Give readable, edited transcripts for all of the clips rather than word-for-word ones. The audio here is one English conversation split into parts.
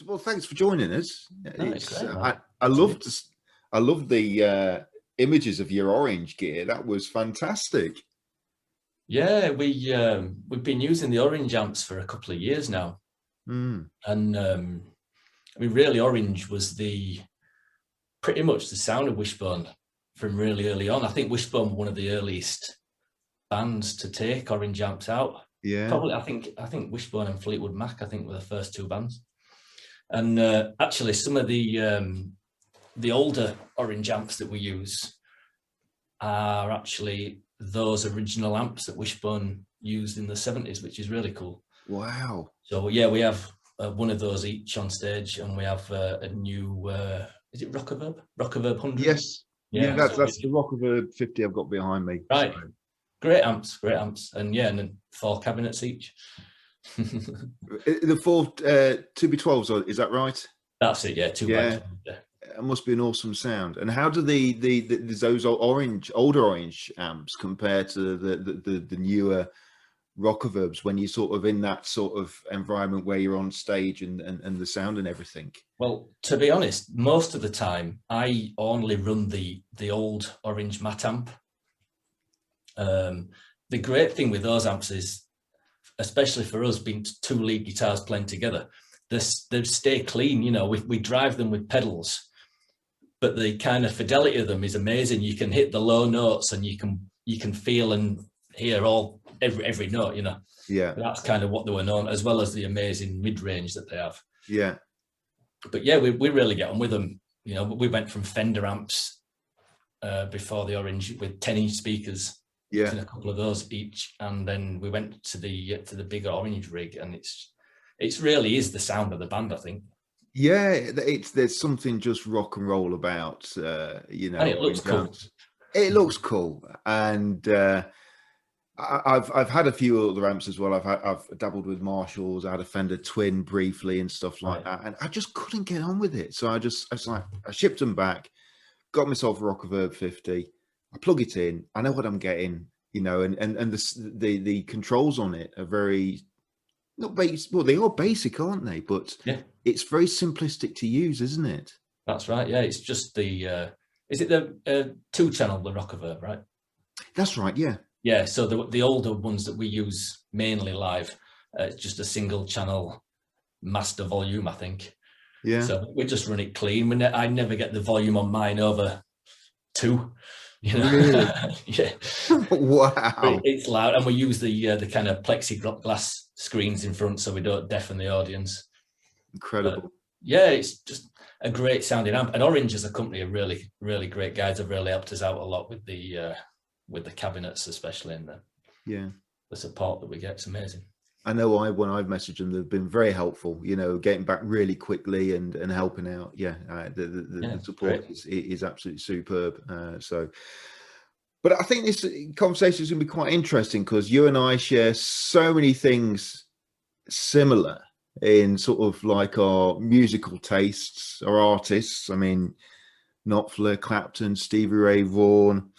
Well, thanks for joining us. No, it's great, I love the images of your orange gear. That was fantastic. Yeah, we've been using the orange amps for a couple of years now, and I mean, really, orange was pretty much the sound of Wishbone from really early on. I think Wishbone were one of the earliest bands to take orange amps out. Yeah, probably. I think Wishbone and Fleetwood Mac, I think, were the first two bands. And actually, some of the older orange amps that we use are actually those original amps that Wishbone used in the 70s, which is really cool. Wow. So yeah, we have one of those each on stage, and we have a new is it RockerVerb 100? Yes. Yeah, that's the RockerVerb 50 I've got behind me. Right. So. Great amps, and yeah, and then 4 cabinets each. The 4 2B12s, is that right? That's it, yeah, 2x12. Yeah. It must be an awesome sound. And how do those older orange amps compare to the newer RockerVerbs when you're sort of in that sort of environment where you're on stage and the sound and everything? Well, to be honest, most of the time I only run the old orange mat amp. The great thing with those amps is, especially for us being 2 lead guitars playing together, they stay clean. You know, we drive them with pedals, but the kind of fidelity of them is amazing. You can hit the low notes and you can feel and hear every note, you know. Yeah, that's kind of what they were known, as well as the amazing mid-range that they have. Yeah, but yeah, we really get on with them. You know, we went from Fender amps before the orange with 10-inch speakers. Yeah, in a couple of those each, and then we went to the bigger orange rig, and it's really is the sound of the band, I think. Yeah, there's something just rock and roll about, you know. And it looks cool. It looks cool, and I've had a few other amps as well. I've dabbled with Marshalls. I had a Fender Twin briefly and stuff like that, and I just couldn't get on with it. So I shipped them back, got myself a RockerVerb 50. I plug it in. I know what I'm getting, you know, and the controls on it are very not basic. Well, they are basic, aren't they? But yeah, it's very simplistic to use, isn't it? That's right. Yeah, it's just the is it the 2-channel, the RockerVerb, right? That's right. Yeah. Yeah. So the older ones that we use mainly live, it's just a single channel master volume, I think. Yeah. So we just run it clean. I never get the volume on mine over 2. You know? Really? Yeah. Wow. It's loud, and we use the kind of plexiglass screens in front so we don't deafen the audience. Incredible. But yeah, it's just a great sounding amp. And Orange as a company are really, really great guys. Have really helped us out a lot with the cabinets, especially, and the support that we get. It's amazing. I know when I've messaged them, they've been very helpful, you know, getting back really quickly and helping out. Yeah, the support is absolutely superb. But I think this conversation is going to be quite interesting because you and I share so many things similar in sort of like our musical tastes, our artists. I mean, Knopfler, Clapton, Stevie Ray Vaughan,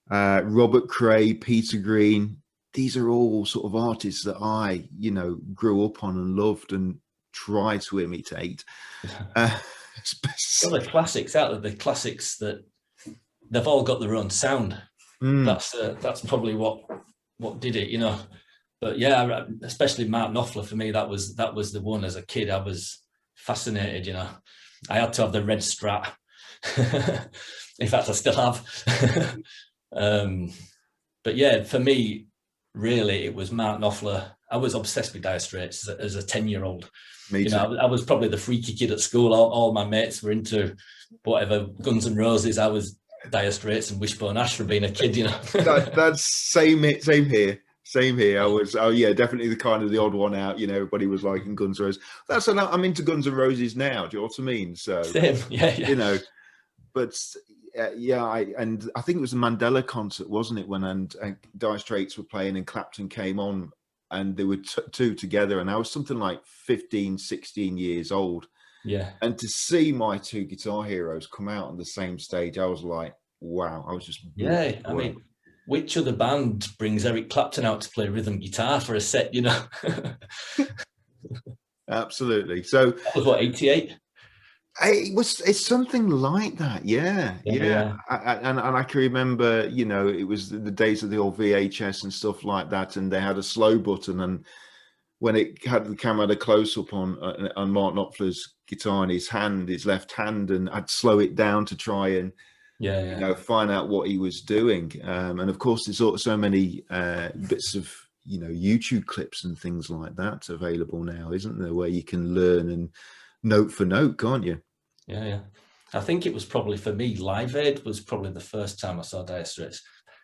Robert Cray, Peter Green. These are all sort of artists that I, you know, grew up on and loved and tried to imitate. Well, the classics out of the classics that they've all got their own sound. That's probably what did it, you know. But yeah, especially Mark Knopfler, for me, that was the one. As a kid, I was fascinated, you know. I had to have the red Strat. In fact, I still have. But yeah, for me, really, it was Mark Knopfler. I was obsessed with Dire Straits as a 10-year-old. Me too. You know, I was probably the freaky kid at school. All my mates were into whatever, Guns N' Roses. I was Dire Straits and Wishbone Ash from being a kid, you know. That's same here. I was, definitely the kind of the odd one out. You know, everybody was liking Guns N' Roses. I'm into Guns N' Roses now. Do you know what I mean? So, same, yeah. You know, but I think it was the Mandella concert, wasn't it, when Dire Straits were playing and Clapton came on, and they were two together, and I was something like 15, 16 years old. Yeah. And to see my 2 guitar heroes come out on the same stage, I was like, wow. I was just I mean, which other band brings Eric Clapton out to play rhythm guitar for a set, you know? Absolutely. So that was what, 88? It's something like that. Yeah. And I can remember, you know, it was the days of the old VHS and stuff like that, and they had a slow button, and when it had the camera had a close up on Mark Knopfler's guitar in his hand, his left hand, and I'd slow it down to try and you know, find out what he was doing. And of course, there's so many bits of, you know, YouTube clips and things like that available now, isn't there, where you can learn and note for note, can't you? Yeah. I think it was probably, for me, Live Aid was probably the first time I saw Dire Straits.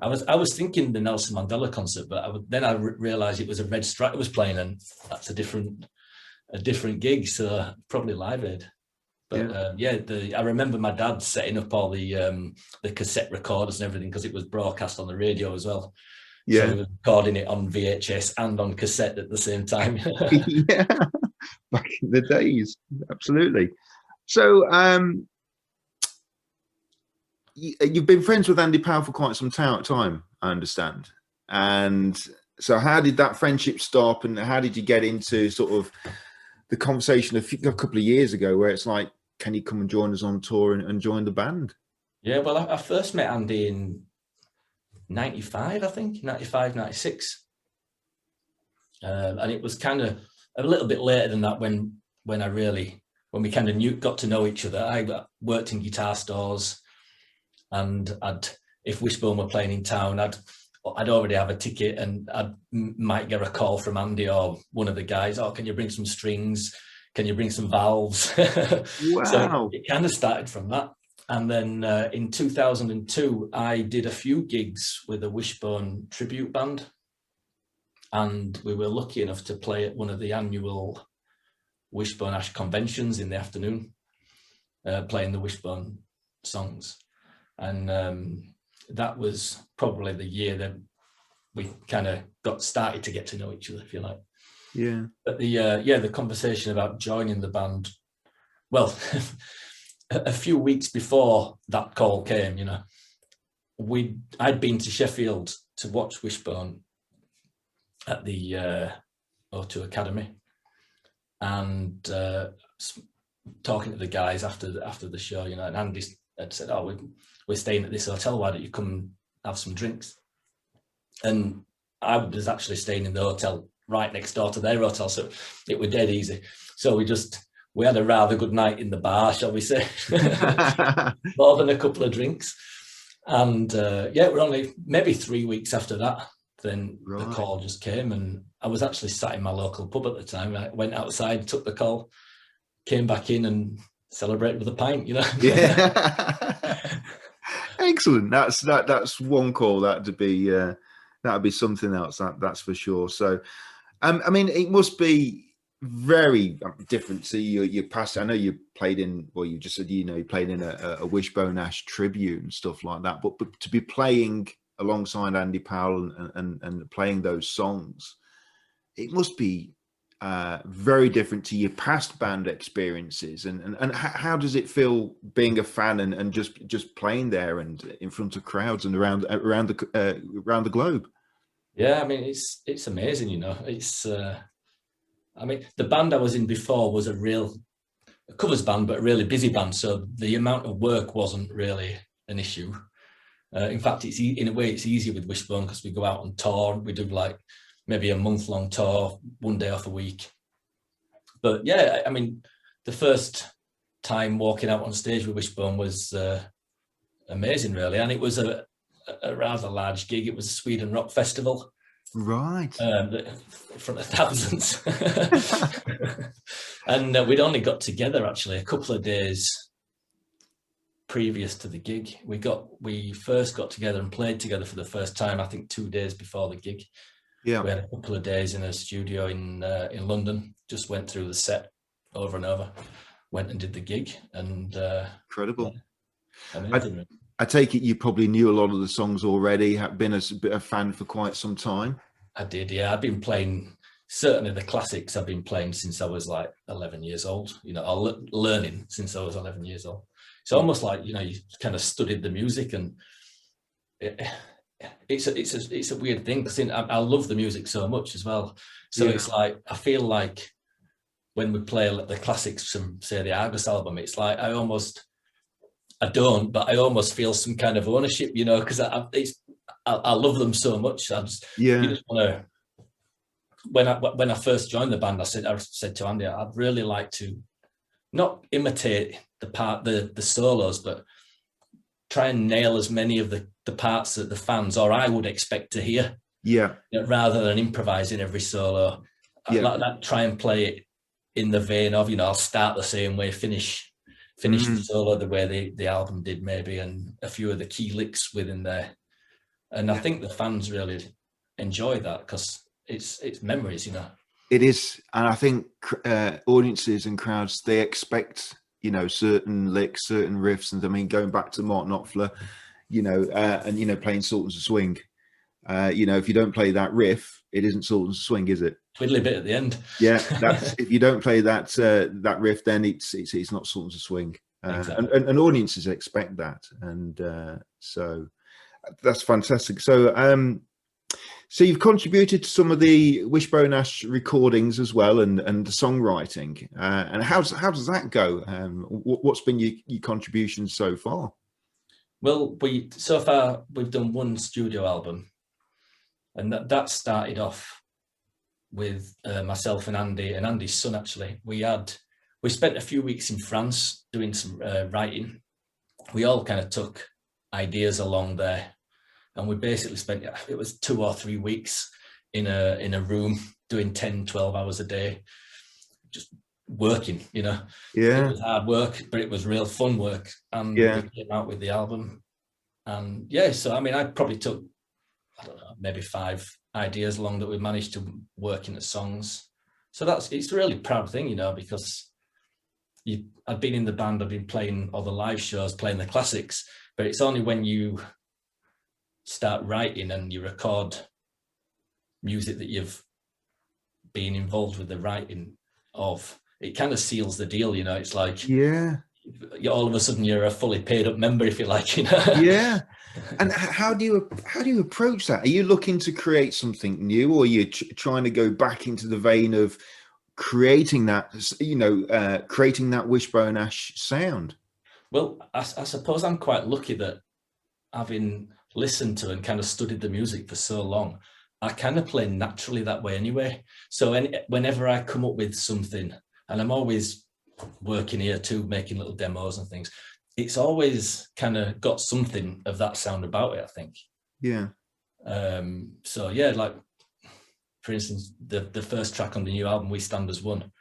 I was thinking the Nelson Mandela concert, but then I realized it was a Red Stripe was playing, and that's a different gig. So probably Live Aid. But I remember my dad setting up all the cassette recorders and everything, because it was broadcast on the radio as well. Yeah, so we were recording it on VHS and on cassette at the same time. Yeah, back in the days, absolutely. So you've been friends with Andy Powell for quite some time, I understand. And so how did that friendship start, and how did you get into sort of the conversation a couple of years ago where it's like, can you come and join us on tour and join the band? Yeah, well, I first met Andy in 95, I think, 95, 96. And it was kind of a little bit later than that when we kind of got to know each other. I worked in guitar stores, and if Wishbone were playing in town, I'd already have a ticket, and I might get a call from Andy or one of the guys. Oh, can you bring some strings? Can you bring some valves? Wow. So it kind of started from that. And then in 2002, I did a few gigs with a Wishbone tribute band. And we were lucky enough to play at one of the annual Wishbone Ash conventions in the afternoon, playing the Wishbone songs. And that was probably the year that we kind of got started to get to know each other, if you like. Yeah. But the conversation about joining the band, well, a few weeks before that call came, you know, I'd been to Sheffield to watch Wishbone at the O2 Academy, and talking to the guys after the show, you know, and Andy had said, "Oh, we're staying at this hotel. Why don't you come and have some drinks?" And I was actually staying in the hotel right next door to their hotel, so it was dead easy. So we had a rather good night in the bar, shall we say, more than a couple of drinks. And we're only maybe 3 weeks after that, then the call just came, and I was actually sat in my local pub at the time. I went outside, took the call, came back in, and celebrated with a pint, you know. Yeah. Excellent. That's one call. That'd be something else. That's for sure. So, I mean, it must be very different to your past. I know you played in, well, you just said, you know, you played in a Wishbone Ash tribute and stuff like that, but to be playing alongside Andy Powell and playing those songs, it must be very different to your past band experiences. And how does it feel being a fan and just playing there and in front of crowds and around the globe? Yeah, I mean, it's amazing, you know. It's I mean, the band I was in before was a covers band, but a really busy band, so the amount of work wasn't really an issue. In fact, in a way it's easier with Wishbone because we go out on tour. We do like maybe a month-long tour, 1 day off a week. But yeah, I mean, the first time walking out on stage with Wishbone was amazing, really, and it was a rather large gig. It was a Sweden Rock Festival, right, in front of thousands. And we'd only got together actually a couple of days previous to the gig. We first got together and played together for the first time, I think 2 days before the gig. Yeah, we had a couple of days in a studio in London, just went through the set over and over, went and did the gig, and incredible. Yeah, amazing. I take it you probably knew a lot of the songs already, have been a fan for quite some time. I did, yeah. I've been playing, certainly the classics I've been playing since I was like 11 years old, you know, or learning since I was 11 years old. It's almost like, you know, you kind of studied the music, and it's a weird thing because I love the music so much as well. So yeah. It's like, I feel like when we play the classics from, say, the Argus album, it's like I don't, but I almost feel some kind of ownership, you know, because I love them so much. You just want to. When I first joined the band, I said to Andy, I'd really like to not imitate the solos, but try and nail as many of the parts that the fans or I would expect to hear. Yeah. You know, rather than improvising every solo. I'd like that, try and play it in the vein of, you know, I'll start the same way, finish the solo the way the album did, maybe, and a few of the key licks within there. And I think the fans really enjoy that because it's memories, you know. It is, and I think audiences and crowds, they expect, you know, certain licks, certain riffs, and I mean, going back to Mark Knopfler, you know, and you know, playing Sultans of Swing. You know, if you don't play that riff, it isn't Sultans of Swing, is it? Twiddly bit at the end. Yeah, that's if you don't play that that riff, then it's not Sultans of Swing. Exactly. And audiences expect that, and so that's fantastic. So you've contributed to some of the Wishbone Ash recordings as well, and the songwriting. And how does that go? What's been your contributions so far? Well, so far we've done one studio album, and that started off with myself and Andy and Andy's son. Actually, we spent a few weeks in France doing some writing. We all kind of took ideas along there. And we basically spent, it was 2 or 3 weeks in a room doing 10, 12 hours a day, just working, you know. Yeah. It was hard work, but it was real fun work. And we came out with the album. And yeah, so I mean, I probably took, I don't know, maybe 5 ideas along that we managed to work into songs. So it's a really proud thing, you know, because I've been in the band, I've been playing all the live shows, playing the classics, but it's only when you start writing and you record music that you've been involved with the writing of, it kind of seals the deal, you know. It's like, all of a sudden you're a fully paid up member, if you like, you know. Yeah. And how do you approach that? Are you looking to create something new, or are you trying to go back into the vein of creating that, you know, creating that Wishbone Ash sound? Well, I suppose I'm quite lucky that having listened to and kind of studied the music for so long, I kind of play naturally that way anyway. So whenever I come up with something, and I'm always working here too, making little demos and things, it's always kind of got something of that sound about it, I think. Yeah. So yeah, like for instance, the first track on the new album, We Stand As One,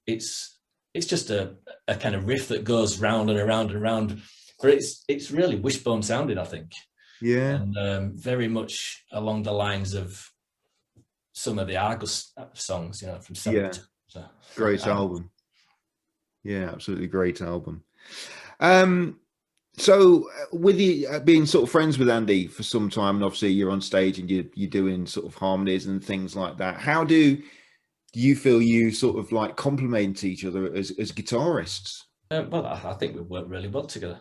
it's just a kind of riff that goes round and around and around, but it's really Wishbone sounding, I think. Yeah. And very much along the lines of some of the Argus songs, you know, from 70. Yeah. So, great album. Yeah, absolutely great album. So with you being sort of friends with Andy for some time, and obviously you're on stage and you're doing sort of harmonies and things like that, how do you feel you sort of like complement each other as guitarists? Well, I think we work really well together.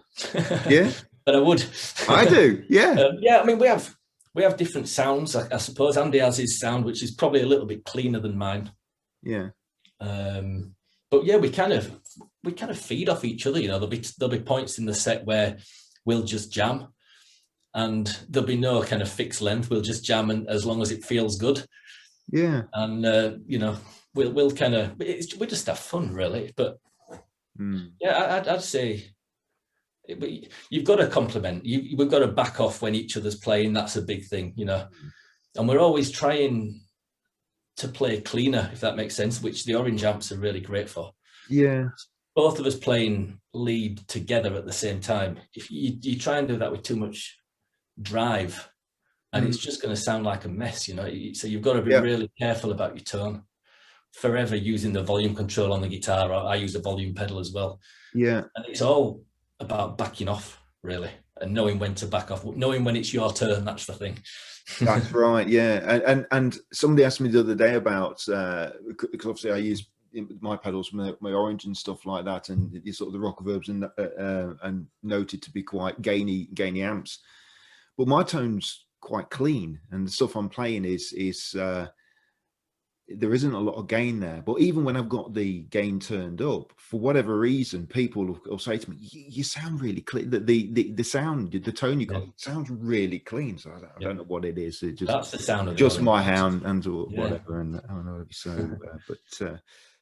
Yeah. But I would. I do, yeah. Yeah, I mean, we have different sounds. I suppose Andy has his sound, which is probably a little bit cleaner than mine. Yeah. But yeah, we kind of feed off each other. You know, there'll be points in the set where we'll just jam, and there'll be no kind of fixed length. We'll just jam, and as long as it feels good. Yeah. And you know, we'll kind of we just have fun, really. But yeah, I'd say. You've got to compliment. We've got to back off when each other's playing. That's a big thing, you know. And we're always trying to play cleaner, if that makes sense, which the orange amps are really great for. Yeah. Both of us playing lead together at the same time. If you try and do that with too much drive, and it's just going to sound like a mess, you know. So you've got to be really careful about your tone. Forever using the volume control on the guitar. I use a volume pedal as well. Yeah. And it's all about backing off, really, and knowing when to back off, knowing when it's your turn. That's the thing. That's right. Yeah. And somebody asked me the other day about because obviously I use my pedals, my orange and stuff like that, and you sort of the RockerVerbs and noted to be quite gainy amps, but my tone's quite clean, and the stuff I'm playing is there isn't a lot of gain there. But even when I've got the gain turned up, for whatever reason, people will say to me, "You sound really clean. The sound, the tone you got sounds really clean." So I don't know what it is. It just that's the sound of just my hands or whatever, and I don't know. So,